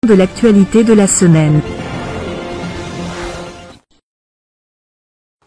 de l'actualité de la semaine.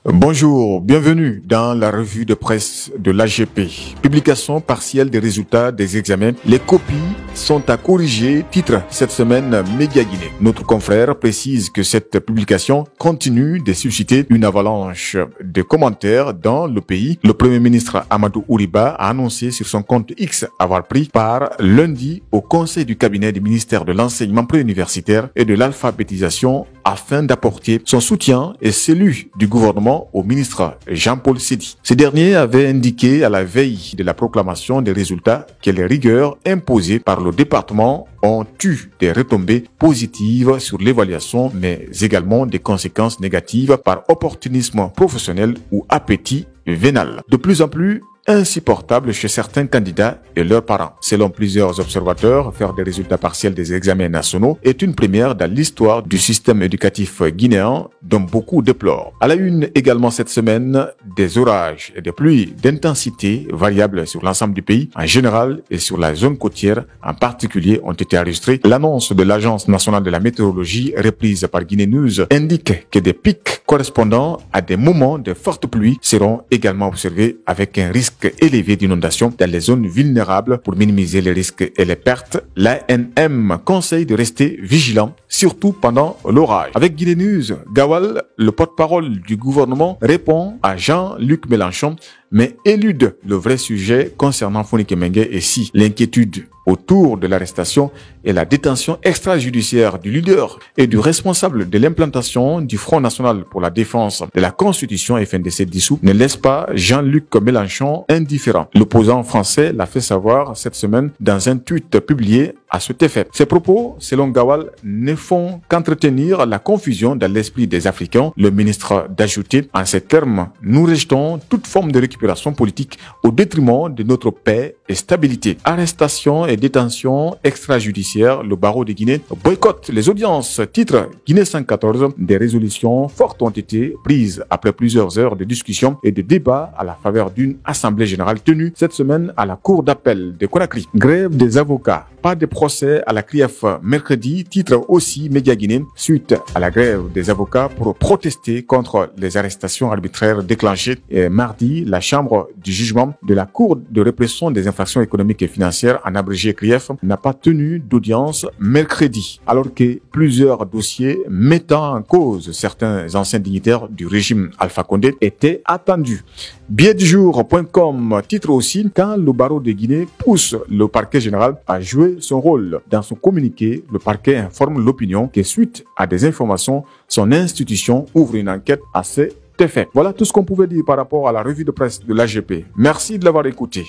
Bonjour, bienvenue dans la revue de presse de l'AGP. Publication partielle des résultats des examens. Les copies sont à corriger. Titre cette semaine Média Guinée. Notre confrère précise que cette publication continue de susciter une avalanche de commentaires dans le pays. Le Premier ministre Amadou Ouriba a annoncé sur son compte X avoir pris part lundi au conseil du cabinet du ministère de l'enseignement préuniversitaire et de l'alphabétisation afin d'apporter son soutien et celui du gouvernement au ministre Jean-Paul Sedi. Ce dernier avait indiqué à la veille de la proclamation des résultats que les rigueurs imposées par le département ont eu des retombées positives sur l'évaluation, mais également des conséquences négatives par opportunisme professionnel ou appétit vénal. De plus en plus insupportable chez certains candidats et leurs parents. Selon plusieurs observateurs, faire des résultats partiels des examens nationaux est une première dans l'histoire du système éducatif guinéen dont beaucoup déplorent. À la une également cette semaine, des orages et des pluies d'intensité variables sur l'ensemble du pays en général et sur la zone côtière en particulier ont été enregistrés. L'annonce de l'Agence nationale de la météorologie reprise par Guinée News indique que des pics correspondant à des moments de fortes pluies seront également observés avec un risque élevé d'inondation dans les zones vulnérables. Pour minimiser les risques et les pertes, l'ANM conseille de rester vigilant, surtout pendant l'orage. Avec Guinée News, Gawal, le porte-parole du gouvernement, répond à Jean-Luc Mélenchon, mais élude le vrai sujet concernant Founi Kemengue et si l'inquiétude autour de l'arrestation et la détention extrajudiciaire du leader et du responsable de l'implantation du Front National pour la Défense de la Constitution FNDC dissous ne laisse pas Jean-Luc Mélenchon indifférent. L'opposant français l'a fait savoir cette semaine dans un tweet publié à cet effet. Ces propos, selon Gawal, ne font qu'entretenir la confusion dans l'esprit des Africains. Le ministre d'ajouter, en ces termes, nous rejetons toute forme de récupération politique au détriment de notre paix et stabilité. Arrestation et détention extrajudiciaire, le barreau de Guinée boycotte les audiences. Titre Guinée 114, des résolutions fortes ont été prises après plusieurs heures de discussion et de débat à la faveur d'une assemblée générale tenue cette semaine à la cour d'appel de Conakry. Grève des avocats, pas de procès à la CRIEF mercredi, titre aussi Média Guinée, suite à la grève des avocats pour protester contre les arrestations arbitraires déclenchées. Et mardi, la chambre du jugement de la Cour de répression des infractions économiques et financières, en abrégé CRIEF, n'a pas tenu d'audience mercredi, alors que plusieurs dossiers mettant en cause certains anciens dignitaires du régime Alpha Condé étaient attendus. Bietdujour.com titre aussi quand le barreau de Guinée pousse le parquet général à jouer son rôle. Dans son communiqué, le parquet informe l'opinion que suite à des informations, son institution ouvre une enquête à cet effet. Voilà tout ce qu'on pouvait dire par rapport à la revue de presse de l'AGP. Merci de l'avoir écouté.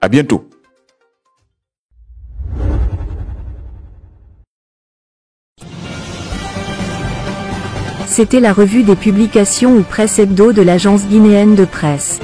À bientôt. C'était la revue des publications ou presse hebdo de l'agence guinéenne de presse.